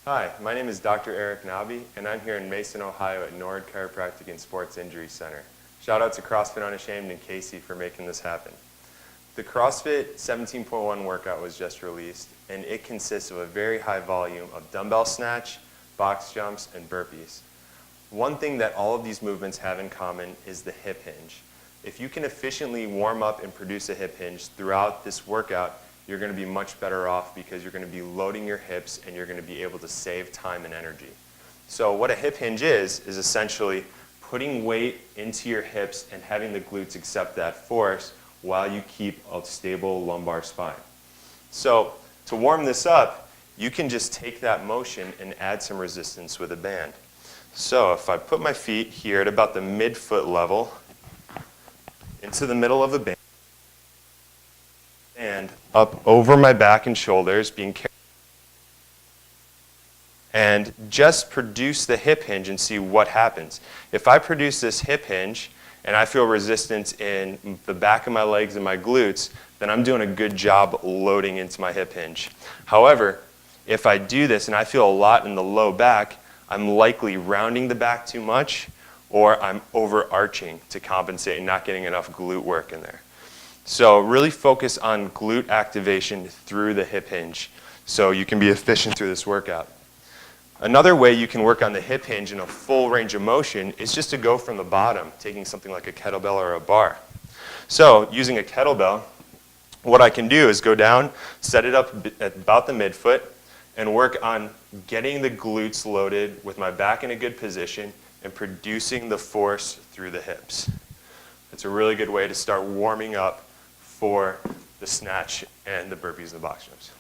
Hi, my name is Dr. Eric Nobby, and I'm here in Mason, Ohio at Nord Chiropractic and Sports Injury Center. Shout out to Crossfit Unashamed and Casey for making this happen. The Crossfit 17.1 workout was just released, and it consists of a very high volume of dumbbell snatch, box jumps, and burpees. One thing that all of these movements have in common is the hip hinge. If you can efficiently warm up and produce a hip hinge throughout this workout, you're going to be much better off because you're going to be loading your hips and you're going to be able to save time and energy. So what a hip hinge is essentially putting weight into your hips and having the glutes accept that force while you keep a stable lumbar spine. So to warm this up, you can just take that motion and add some resistance with a band. So if I put my feet here at about the mid-foot level into the middle of a band, and up over my back and shoulders, being careful, and just produce the hip hinge and see what happens. If I produce this hip hinge and I feel resistance in the back of my legs and my glutes, then I'm doing a good job loading into my hip hinge. However, if I do this and I feel a lot in the low back, I'm likely rounding the back too much, or I'm overarching to compensate and not getting enough glute work in there. So really focus on glute activation through the hip hinge so you can be efficient through this workout. Another way you can work on the hip hinge in a full range of motion is just to go from the bottom, taking something like a kettlebell or a bar. So using a kettlebell, what I can do is go down, set it up at about the midfoot, and work on getting the glutes loaded with my back in a good position and producing the force through the hips. It's a really good way to start warming up for the snatch and the burpees and the box jumps.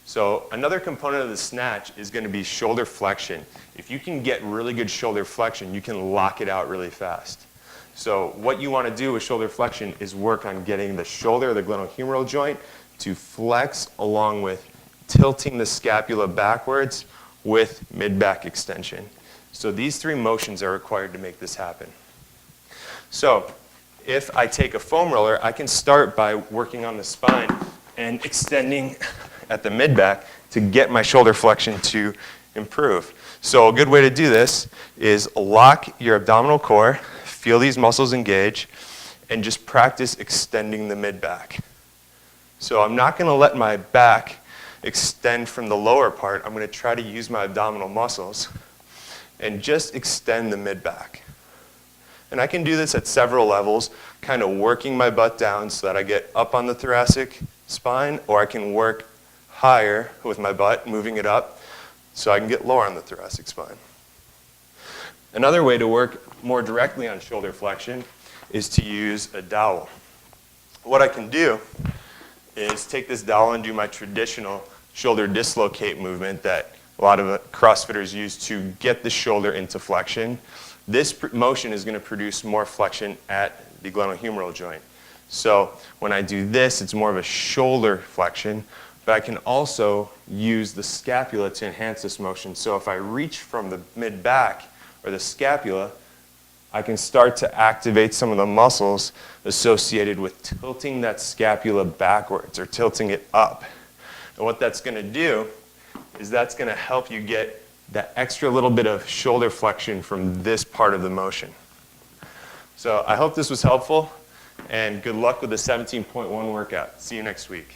So another component of the snatch is going to be shoulder flexion. If you can get really good shoulder flexion, you can lock it out really fast. So what you want to do with shoulder flexion is work on getting the shoulder, the glenohumeral joint, to flex along with tilting the scapula backwards with mid-back extension. So these three motions are required to make this happen. So if I take a foam roller, I can start by working on the spine and extending at the mid-back to get my shoulder flexion to improve. So a good way to do this is lock your abdominal core, feel these muscles engage, and just practice extending the mid-back. So I'm not going to let my back extend from the lower part. I'm going to try to use my abdominal muscles and just extend the mid-back. And I can do this at several levels, kind of working my butt down so that I get up on the thoracic spine, or I can work higher with my butt, moving it up so I can get lower on the thoracic spine. Another way to work more directly on shoulder flexion is to use a dowel. What I can do is take this dowel and do my traditional shoulder dislocate movement that a lot of CrossFitters use to get the shoulder into flexion. This motion is going to produce more flexion at the glenohumeral joint. So when I do this, it's more of a shoulder flexion, but I can also use the scapula to enhance this motion. So if I reach from the mid-back or the scapula, I can start to activate some of the muscles associated with tilting that scapula backwards or tilting it up. And what that's going to do is that's going to help you get that extra little bit of shoulder flexion from this part of the motion. So I hope this was helpful, and good luck with the 17.1 workout. See you next week.